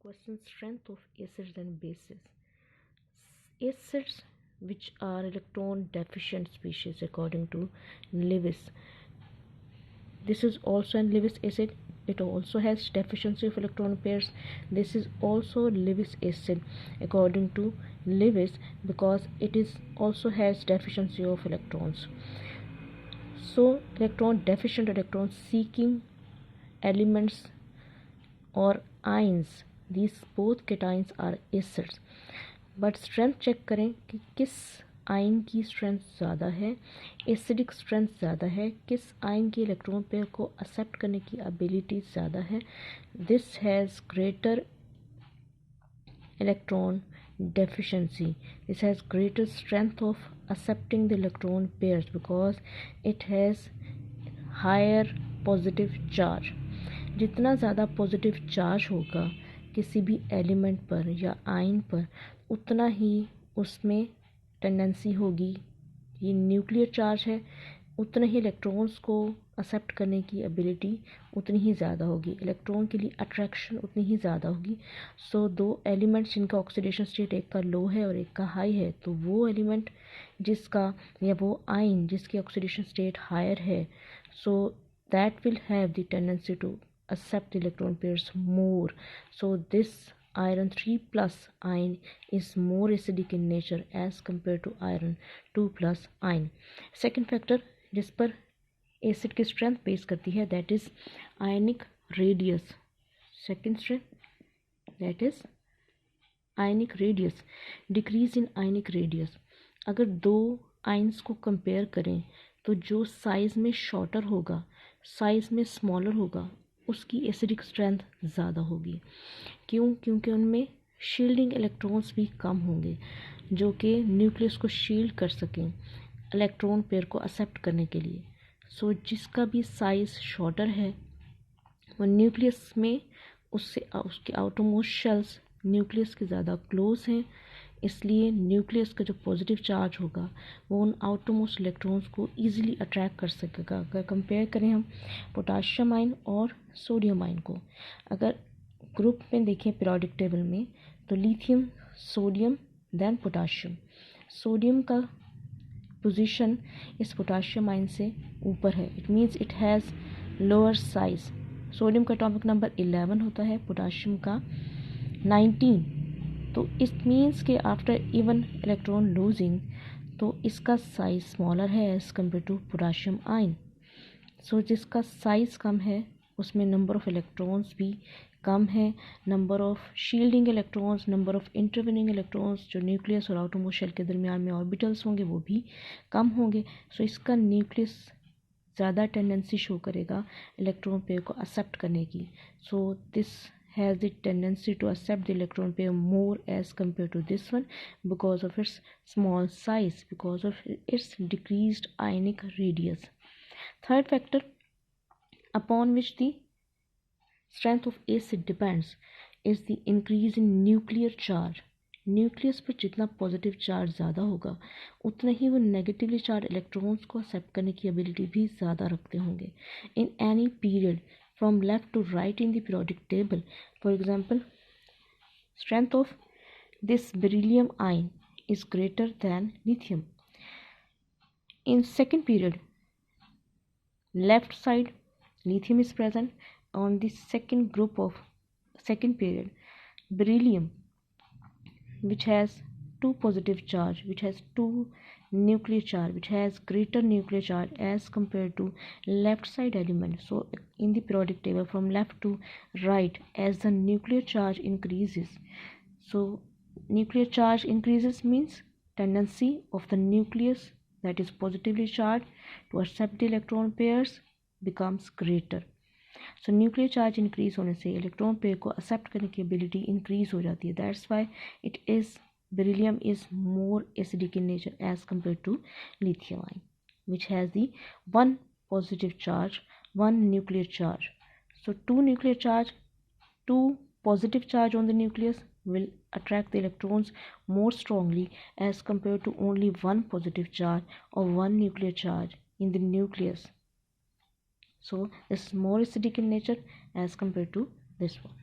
Question: strength of acids and bases. Acids, which are electron deficient species according to Lewis. This is also an Lewis acid. It also has deficiency of electron pairs. This is also Lewis acid according to Lewis because it is also has deficiency of electrons. So electron deficient, electron seeking elements और ions, these both cations are acids. But strength check करें कि किस ion की strength ज़्यादा है, acidic strength ज़्यादा है, किस आयन की इलेक्ट्रॉन पेयर को एक्सेप्ट करने की एबिलिटी ज़्यादा है. This has greater electron deficiency. This has greater strength of accepting the electron pairs because it has higher positive charge. जितना ज़्यादा पॉजिटिव चार्ज होगा किसी भी एलिमेंट पर या आयन पर, उतना ही उसमें टेंडेंसी होगी, ये न्यूक्लियर चार्ज है, उतना ही इलेक्ट्रॉन्स को एक्सेप्ट करने की एबिलिटी उतनी ही ज़्यादा होगी, इलेक्ट्रॉन के लिए अट्रैक्शन उतनी ही ज़्यादा होगी. सो दो एलिमेंट्स जिनका ऑक्सीडेशन स्टेट एक का लो है और एक का हाई है, तो वो एलिमेंट जिसका या वो आयन जिसकी ऑक्सीडेशन स्टेट हायर है, so that will have the tendency to accept the electron pairs more. So this iron 3 plus ion is more acidic in nature as compared to iron 2 plus ion. Second factor जिस पर acid की strength base करती है, that is ionic radius. Second strength that is ionic radius. Decrease in ionic radius. अगर दो ions को compare करें तो जो साइज में शॉर्टर होगा, साइज में स्मॉलर होगा, उसकी एसिडिक स्ट्रेंथ ज़्यादा होगी. क्यों? क्योंकि उनमें शील्डिंग इलेक्ट्रॉन्स भी कम होंगे जो कि न्यूक्लियस को शील्ड कर सकें इलेक्ट्रॉन पेयर को एक्सेप्ट करने के लिए. सो जिसका भी साइज़ शॉर्टर है वो न्यूक्लियस में उससे उसके आउटरमोस्ट शेल्स न्यूक्लियस के ज़्यादा क्लोज हैं, इसलिए न्यूक्लियस का जो पॉजिटिव चार्ज होगा वो उन आउटरमोस्ट इलेक्ट्रॉन्स को ईजिली अट्रैक्ट कर सकेगा. अगर कंपेयर करें हम पोटाशियम आयन और सोडियम आयन को, अगर ग्रुप में देखें पीरियोडिक टेबल में, तो lithium, sodium, then potassium. Sodium का पोजीशन इस पोटाशियम आयन से ऊपर है. It means it has lower size. Sodium का एटॉमिक नंबर 11 होता है, पोटाशियम का 19. तो इट मीन्स के आफ्टर इवन इलेक्ट्रॉन लूजिंग तो इसका साइज स्मॉलर है as compare to potassium ion. So जिसका साइज कम है उसमें नंबर ऑफ़ इलेक्ट्रॉन्स भी कम है, number of shielding electrons, number of intervening electrons जो न्यूक्लियस और आउटरमोस्ट शेल के दरमियान में ऑर्बिटल्स होंगे वो भी कम होंगे. सो इसका न्यूक्लियस ज़्यादा टेंडेंसी शो करेगा इलेक्ट्रॉन पेयर को एक्सेप्ट करने की. So this has the tendency to accept the electron pair more as compared to this one because of its small size, because of its decreased ionic radius. Third factor upon which the strength of acid depends is the increase in nuclear charge. Nucleus पर जितना positive charge ज़्यादा होगा उतना ही वो negatively charge electrons को accept करने की ability भी ज़्यादा रखते होंगे. In any period from left to right in the periodic table. For example, strength of this beryllium ion is greater than lithium. In second period, left side lithium is present. On the second group of second period, beryllium, which has two positive charge, which has two nuclear charge, which has greater nuclear charge as compared to left side element. So in the periodic table from left to right, as the nuclear charge increases, so nuclear charge increases means tendency of the nucleus that is positively charged to accept the electron pairs becomes greater. So nuclear charge increase होने से electron pair को accept करने की ability increase हो जाती है. That's why it is beryllium is more acidic in nature as compared to lithium ion, which has the one positive charge, one nuclear charge. So two nuclear charge, two positive charge on the nucleus will attract the electrons more strongly as compared to only one positive charge or one nuclear charge in the nucleus. So this is more acidic in nature as compared to this one.